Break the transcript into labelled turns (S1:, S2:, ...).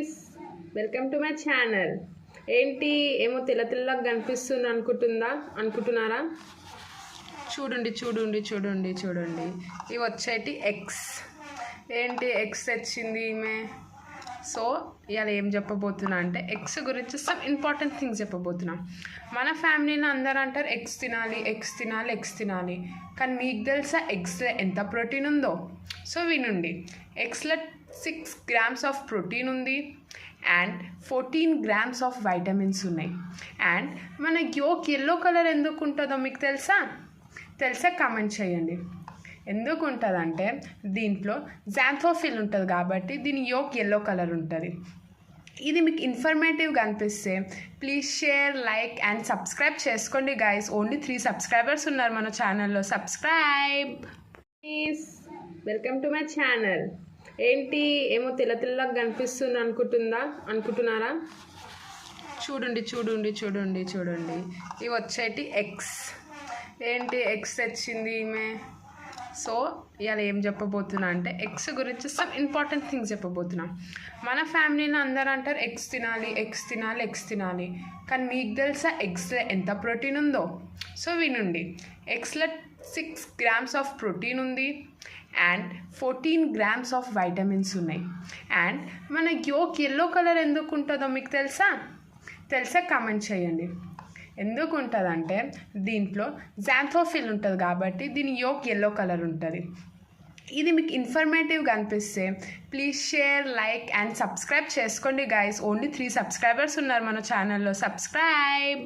S1: Please welcome to my channel. ఏంటి ఏమో తెల్ల తెల్లగా కనిపిస్తుంది అనుకుంటున్నారా? చూడండి చూడండి చూడండి చూడండి, ఇవి వచ్చేటి ఎగ్స్. ఏంటి ఎగ్స్ తెచ్చింది ఈమె. సో ఇవాళ ఏం చెప్పబోతున్నా అంటే ఎగ్స్ గురించి సమ్ ఇంపార్టెంట్ థింగ్స్ చెప్పబోతున్నా. మన ఫ్యామిలీలో అందరూ అంటారు ఎగ్స్ తినాలి ఎగ్స్ తినాలి ఎగ్స్ తినాలి, కానీ మీకు తెలుసా ఎగ్స్లో ఎంత ప్రోటీన్ ఉందో? సో వినండి. ఎగ్స్లో 6 grams ఆఫ్ ప్రోటీన్ ఉంది అండ్ 14 grams ఆఫ్ వైటమిన్స్ ఉన్నాయి. అండ్ మన యోక్ ఎల్లో కలర్ ఎందుకు ఉంటుందో మీకు తెలుసా కామెంట్ చేయండి. ఎందుకు ఉంటుందంటే దీంట్లో జాంథోఫిల్ ఉంటుంది కాబట్టి దీని యోక్ ఎల్లో కలర్ ఉంటుంది. ఇది మీకు ఇన్ఫర్మేటివ్గా అనిపిస్తే please share, like and subscribe చేసుకోండి గైస్. ఓన్లీ 3 subscribers ఉన్నారు మన ఛానల్లో. Subscribe please. Welcome to my channel. ఏంటి ఏమో తెల్ల తెల్లగా కనిపిస్తుంది అనుకుంటున్నారా? చూడండి చూడండి చూడండి చూడండి, ఇవి వచ్చేటి ఎగ్స్. ఏంటి ఎగ్స్ తెచ్చింది ఈమె. సో ఇవాళ ఏం చెప్పబోతున్నా అంటే ఎగ్స్ గురించి సమ్ ఇంపార్టెంట్ థింగ్స్ చెప్పబోతున్నా. మన ఫ్యామిలీలో అందరూ అంటారు ఎగ్స్ తినాలి ఎగ్స్ తినాలి ఎగ్స్ తినాలి, కానీ మీకు తెలుసా ఎగ్స్లో ఎంత ప్రోటీన్ ఉందో? సో వినండి. ఎగ్స్లో 6 grams ఆఫ్ ప్రోటీన్ ఉంది అండ్ 14 grams ఆఫ్ వైటమిన్స్ ఉన్నాయి. అండ్ మన యోక్ ఎల్లో కలర్ ఎందుకు ఉంటుందో మీకు తెలుసా కామెంట్ చేయండి. ఎందుకు ఉంటుందంటే దీంట్లో జాంథోఫిల్ ఉంటుంది కాబట్టి దీని యోక్ ఎల్లో కలర్ ఉంటుంది. ఇది మీకు ఇన్ఫర్మేటివ్గా అనిపిస్తే please share, like and subscribe చేసుకోండి గైస్. ఓన్లీ 3 subscribers ఉన్నారు మన ఛానల్లో. సబ్స్క్రైబ్.